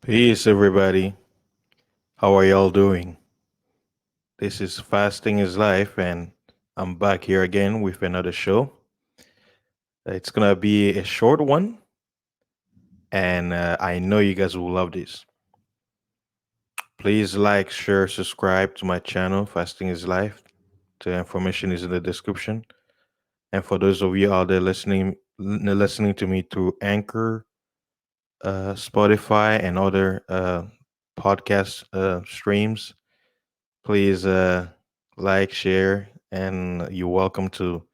Peace, everybody. How are y'all doing? This is Fasting is Life, and I'm back here again with another show. It's gonna be a short one, and I know you guys will love this. Please like, share, subscribe to my channel, Fasting is Life. The information is in the description. And for those of you out there listening to me through Anchor, Spotify, and other podcast streams, please like, share, and you're welcome to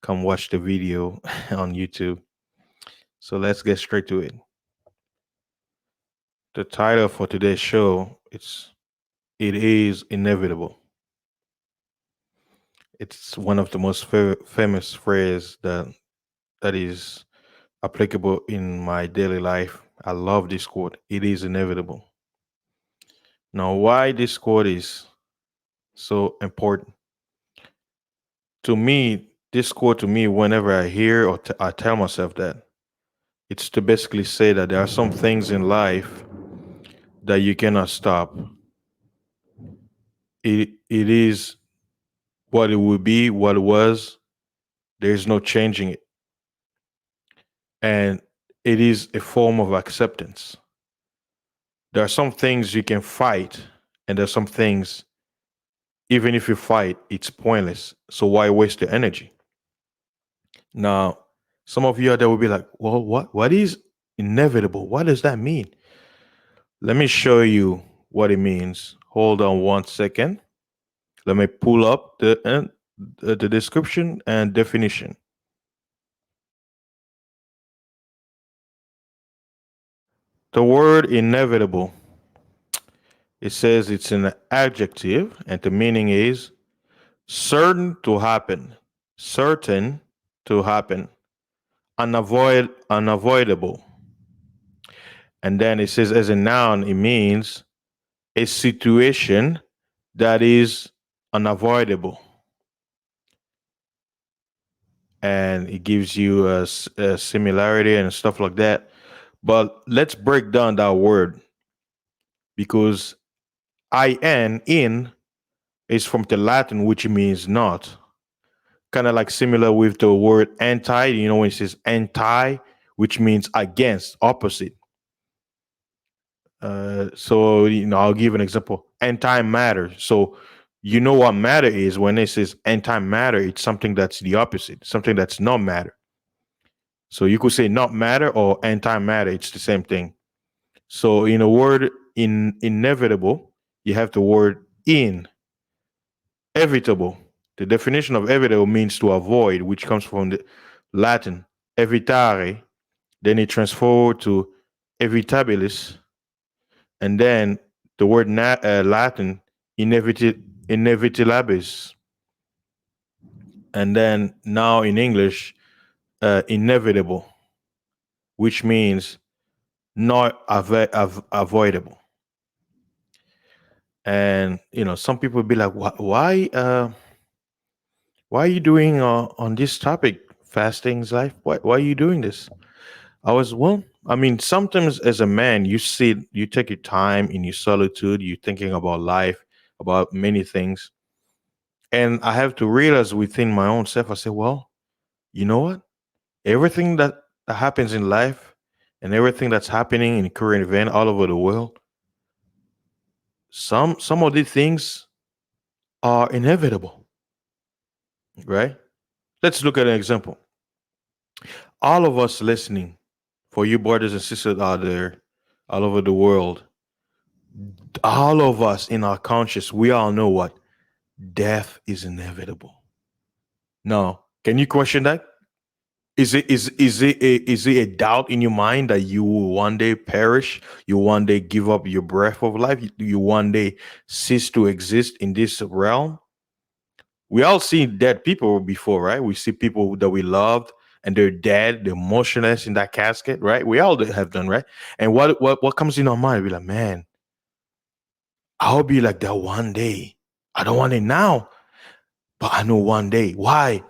come watch the video on YouTube. So let's get straight to it. The title for today's show it is inevitable. It's one of the most famous phrase that is applicable in my daily life. I love this quote. It is inevitable. Now, why this quote is so important to me? This quote to me, whenever I hear or I tell myself that, it's to basically say that there are some things in life that you cannot stop. It is what it will be, what it was. There's no changing it. And it is a form of acceptance. There are some things you can fight, and there's some things, even if you fight, it's pointless. So why waste the energy? Now, some of you out there will be like, well, what is inevitable? What does that mean? Let me show you what it means. Hold on one second. Let me pull up the description and definition. The word inevitable, it says it's an adjective, and the meaning is certain to happen, certain to happen, unavoidable. And then it says as a noun, it means a situation that is unavoidable. And it gives you a similarity and stuff like that. But let's break down that word because in is from the Latin, which means not. Kind of like similar with the word anti, when it says anti, which means against, opposite. So, I'll give an example. Anti-matter. So, you know what matter is when it says anti-matter, it's something that's the opposite, something that's not matter. So you could say not matter or anti-matter, it's the same thing. So in a word inevitable, you have the word inevitable. The definition of evitable means to avoid, which comes from the Latin evitare. Then it transformed to evitabilis, and then the word Latin inevitabilis, and then now in English inevitable, which means not avoidable. And some people be like, why are you doing on this topic, fasting's life? Why are you doing this? I mean, sometimes as a man, you take your time in your solitude, you're thinking about life, about many things. And I have to realize within my own self, I say, well, you know what? Everything that happens in life and everything that's happening in current event all over the world, some of these things are inevitable, right? Let's look at an example. All of us listening, for you brothers and sisters out there, all over the world, all of us in our conscious, we all know what death is inevitable. Now, can you question that? Is it a doubt in your mind that you will one day perish? You one day give up your breath of life? You one day cease to exist in this realm? We all seen dead people before, right? We see people that we loved and they're dead, they're motionless in that casket, right? We all have done, right? And what comes in our mind? We're like, man, I'll be like that one day. I don't want it now, but I know one day. Why?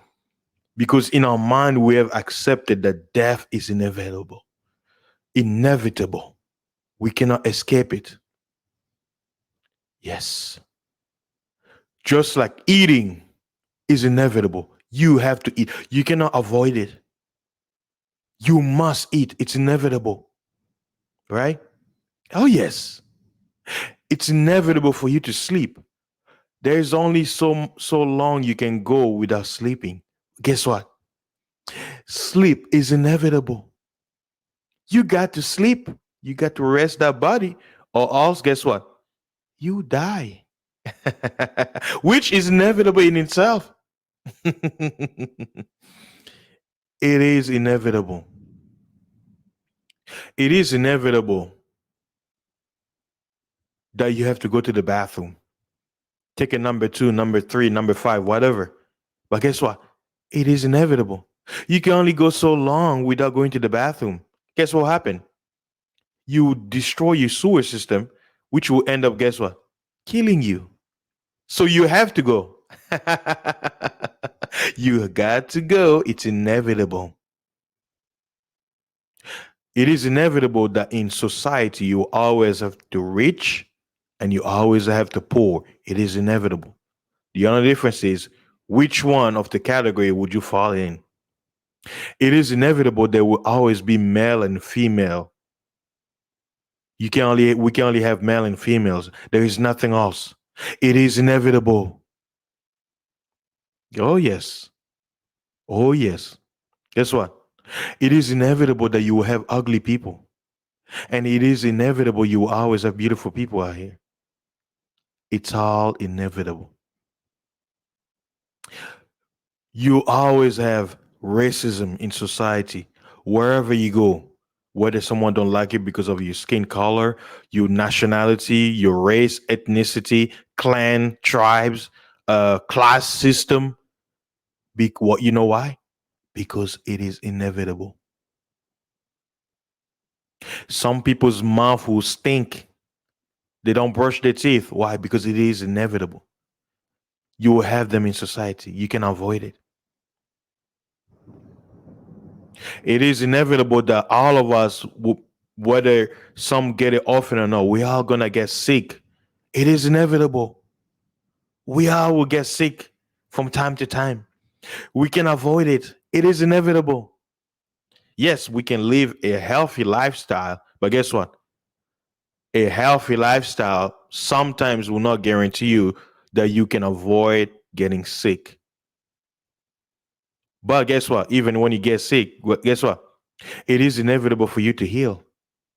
Because in our mind we have accepted that death is inevitable, inevitable. We cannot escape it. Yes. Just like eating is inevitable. You have to eat. You cannot avoid it. You must eat. It's inevitable, right? Oh, yes. It's inevitable for you to sleep. There's only so long you can go without sleeping. Guess what? Sleep is inevitable. You got to sleep. You got to rest that body, or else, guess what? You die, which is inevitable in itself. It is inevitable. It is inevitable that you have to go to the bathroom. Take a number two, number three, number five, whatever. But guess what? It is inevitable. You can only go so long without going to the bathroom. Guess what happened? You destroy your sewer system, which will end up, guess what? Killing you. So you have to go. You got to go. It's inevitable. It is inevitable that in society you always have to rich and you always have to poor. It is inevitable. The only difference is which one of the category would you fall in? It is inevitable there will always be male and female. We can only have male and females. There is nothing else. It is inevitable. Oh yes. Oh yes. Guess what? It is inevitable that you will have ugly people. And it is inevitable you will always have beautiful people out here. It's all inevitable. You always have racism in society wherever you go, whether someone don't like it because of your skin color, your nationality, your race, ethnicity, clan, tribes, class system. What you know why? Because it is inevitable. Some people's mouth will stink. They don't brush their teeth. Why? Because it is inevitable. You will have them in society. You can avoid it. It is inevitable that all of us, whether some get it often or not, we all gonna get sick. It is inevitable. We all will get sick from time to time. We can avoid it. It is inevitable. Yes, we can live a healthy lifestyle, but guess what? A healthy lifestyle sometimes will not guarantee you that you can avoid getting sick. But guess what? Even when you get sick, guess what? It is inevitable for you to heal.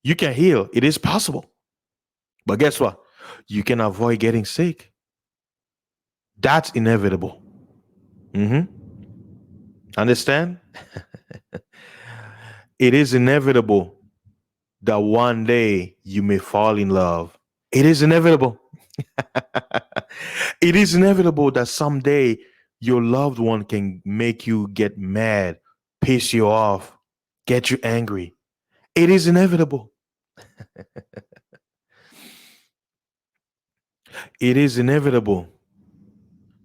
You can heal. It is possible. But guess what? You can avoid getting sick. That's inevitable. Hmm. Understand? It is inevitable that one day you may fall in love. It is inevitable. It is inevitable that someday your loved one can make you get mad, piss you off, get you angry. It is inevitable. It is inevitable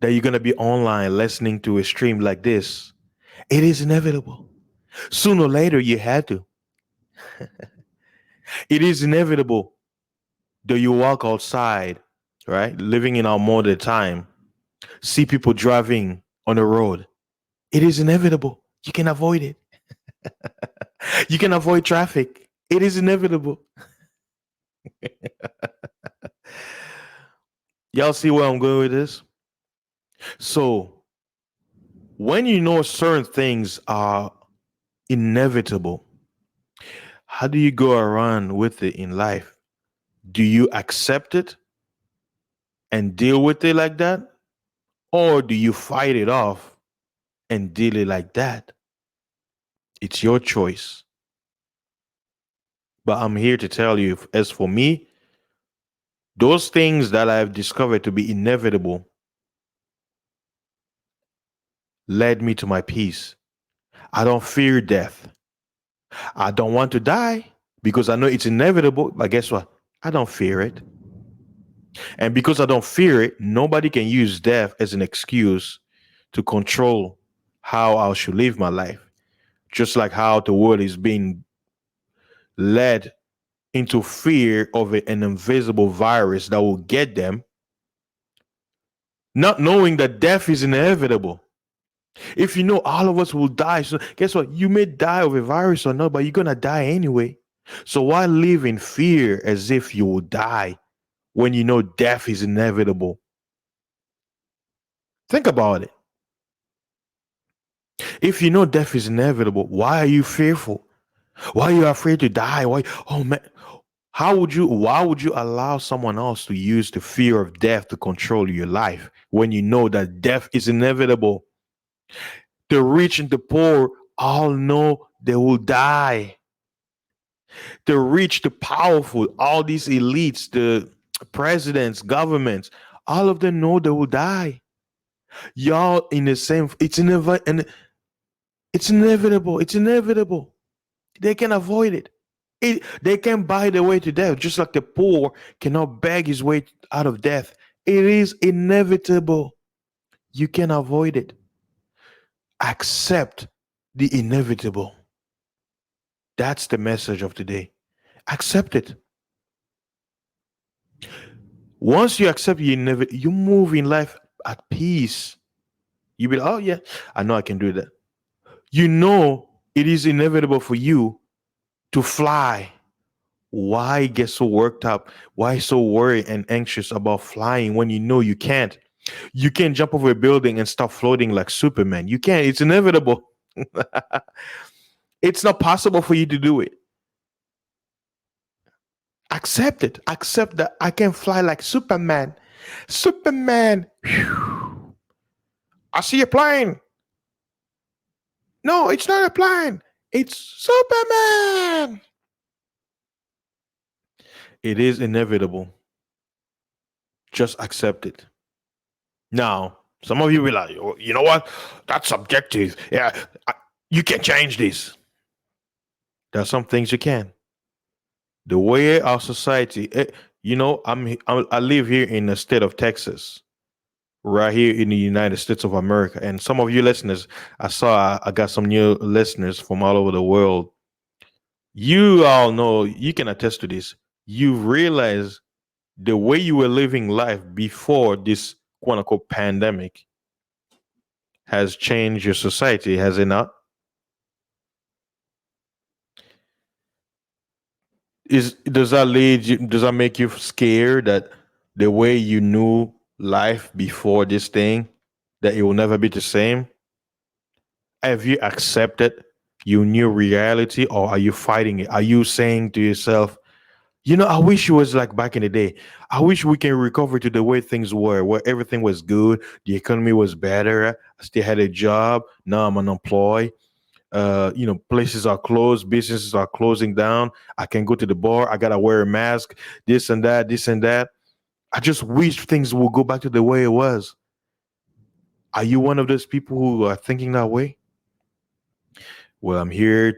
that you're going to be online listening to a stream like this. It is inevitable. Sooner or later, you had to. It is inevitable that you walk outside, right? Living in our modern time, see people driving on the road. It is inevitable. You can avoid it. You can avoid traffic. It is inevitable. Y'all see where I'm going with this? So, when you know certain things are inevitable, how do you go around with it in life? Do you accept it and deal with it like that? Or do you fight it off and deal it like that? It's your choice. But I'm here to tell you, as for me, those things that I've discovered to be inevitable led me to my peace. I don't fear death. I don't want to die because I know it's inevitable. But guess what? I don't fear it. And because I don't fear it, nobody can use death as an excuse to control how I should live my life. Just like how the world is being led into fear of an invisible virus that will get them, not knowing that death is inevitable. If you know all of us will die, so guess what? You may die of a virus or not, but you're gonna die anyway. So why live in fear as if you will die when you know death is inevitable? Think about it. If you know death is inevitable, why are you fearful? Why are you afraid to die? Why? Oh man, how would you? Why would you allow someone else to use the fear of death to control your life when you know that death is inevitable? The rich and the poor all know they will die. The rich, the powerful, all these elites, the presidents, governments, all of them know they will die. Y'all in the same. And it's inevitable. It's inevitable. They can avoid it. They can buy their way to death, just like the poor cannot beg his way out of death. It is inevitable. You can avoid it. Accept the inevitable. That's the message of today. Accept it. Once you accept the inevitable, you move in life at peace. You be like, oh yeah, I know I can do that. You know it is inevitable for you to fly. Why get so worked up? Why so worried and anxious about flying when you know you can't? You can't jump over a building and start floating like Superman. You can't. It's inevitable. It's not possible for you to do it. Accept it. Accept that I can fly like Superman. Superman. Phew. I see a plane. No, it's not a plane. It's Superman. It is inevitable. Just accept it. Now, some of you will like, "Oh, you know what? That's subjective. Yeah, you can change this." There are some things you can. The way our society, I live here in the state of Texas, right here in the United States of America, and some of you listeners, I got some new listeners from all over the world. You all know, you can attest to this. You realize the way you were living life before this quote unquote pandemic has changed your society, has it not? Is does that make you scared that the way you knew life before this thing, that it will never be the same? Have you accepted your new reality, or are you fighting it? Are you saying to yourself, I wish it was like back in the day. I wish we can recover to the way things were, where everything was good, the economy was better, I still had a job, now I'm unemployed. Places are closed, businesses are closing down. I can go to the bar, I gotta wear a mask, this and that, this and that. I just wish things will go back to the way it was. Are you one of those people who are thinking that way? Well, I'm here,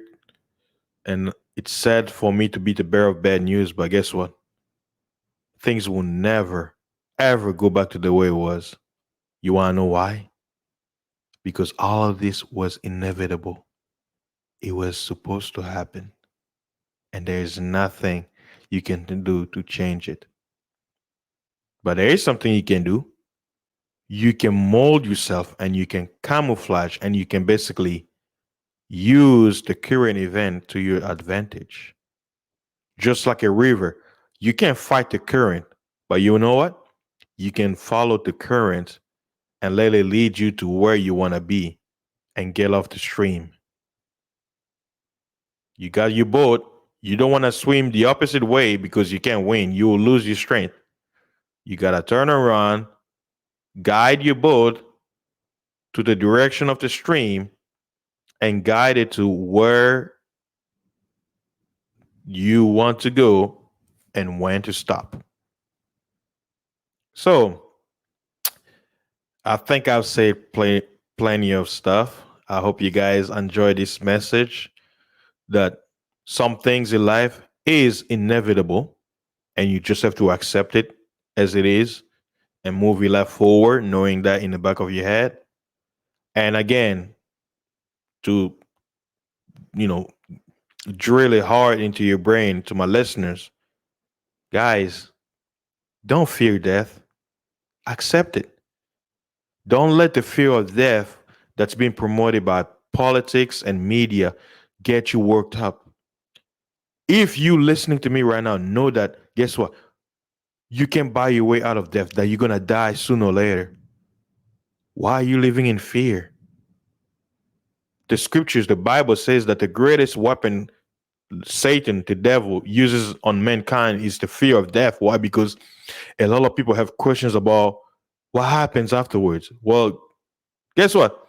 and it's sad for me to be the bearer of bad news, but guess what? Things will never, ever go back to the way it was. You wanna know why? Because all of this was inevitable. It was supposed to happen, and there is nothing you can do to change it. But there is something you can do. You can mold yourself and you can camouflage and you can basically use the current event to your advantage. Just like a river, you can't fight the current, but you know what? You can follow the current and let it lead you to where you want to be and get off the stream. You got your boat. You don't want to swim the opposite way because you can't win. You will lose your strength. You got to turn around, guide your boat to the direction of the stream, and guide it to where you want to go and when to stop. So I think I've said plenty of stuff. I hope you guys enjoy this message that some things in life is inevitable and you just have to accept it as it is and move your life forward, knowing that in the back of your head. And again, to you know drill it hard into your brain. To my listeners, guys, don't fear death. Accept it. Don't let the fear of death that's being promoted by politics and media get you worked up. If you listening to me right now, know that guess what? You can buy your way out of death, that you're gonna die sooner or later. Why are you living in fear? The scriptures, the Bible says that the greatest weapon Satan, the devil, uses on mankind is the fear of death. Why? Because a lot of people have questions about what happens afterwards. Well, guess what?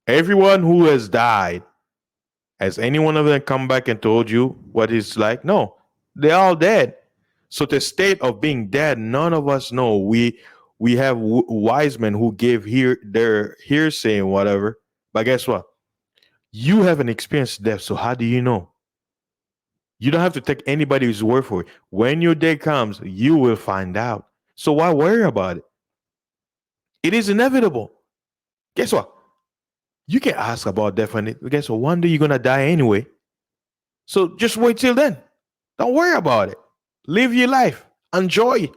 Everyone who has died, has any one of them come back and told you what it's like? No, they're all dead. So the state of being dead, none of us know. We have wise men who gave here their hearsay and whatever. But guess what? You haven't experienced death, so how do you know? You don't have to take anybody's word for it. When your day comes, you will find out. So why worry about it? It is inevitable. Guess what? You can ask about death, and guess what? One day you're gonna die anyway. So just wait till then. Don't worry about it. Live your life. Enjoy it.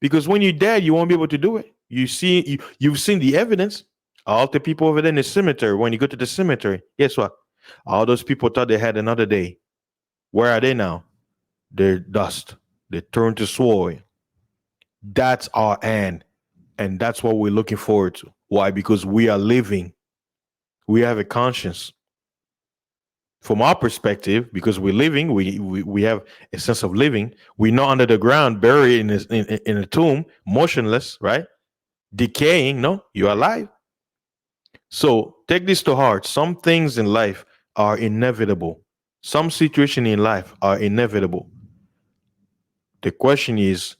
Because when you're dead, you won't be able to do it. You've seen the evidence. All the people over there in the cemetery. When you go to the cemetery, guess what? All those people thought they had another day. Where are they now? They're dust. They turn to soil. That's our end. And that's what we're looking forward to. Why? Because we are living. We have a conscience. From our perspective, because we're living, we have a sense of living. We're not under the ground, buried in a tomb, motionless, right? Decaying. No, you're alive. So take this to heart. Some things in life are inevitable. Some situations in life are inevitable. The question is,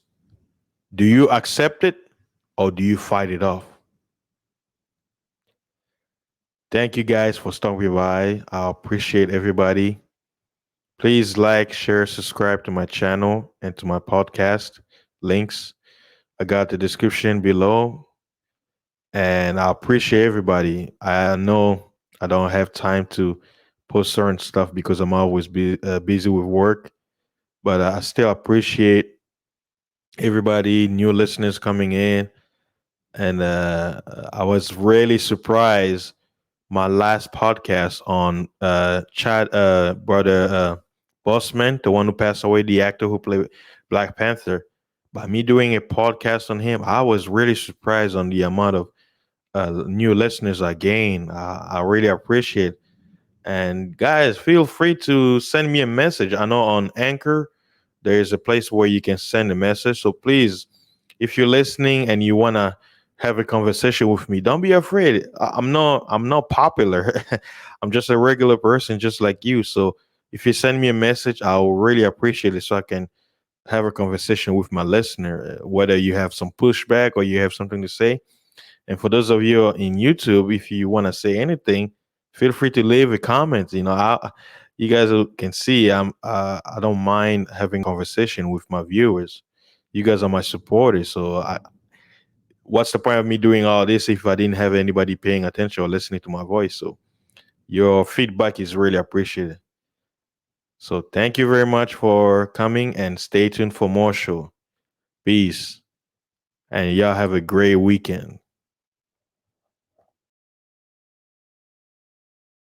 do you accept it or do you fight it off? Thank you guys for stopping by. I appreciate everybody. Please like, share, subscribe to my channel and to my podcast. Links I got the description below. And I appreciate everybody. I know I don't have time to post certain stuff because I'm always busy with work, but I still appreciate everybody, new listeners coming in. And I was really surprised my last podcast on Chad brother Bossman, the one who passed away, the actor who played Black Panther. By me doing a podcast on him, I was really surprised on the amount of new listeners I gained. I really appreciate. And guys, feel free to send me a message. I know on Anchor there is a place where you can send a message. So please, if you're listening and you wanna have a conversation with me, don't be afraid. I'm not popular. I'm just a regular person, just like you. So if you send me a message, I'll really appreciate it, so I can have a conversation with my listener. Whether you have some pushback or you have something to say, and for those of you in YouTube, if you want to say anything, feel free to leave a comment. You guys can see I don't mind having conversation with my viewers. You guys are my supporters. So what's the point of me doing all this if I didn't have anybody paying attention or listening to my voice? So your feedback is really appreciated. So thank you very much for coming and stay tuned for more show. Peace. And y'all have a great weekend.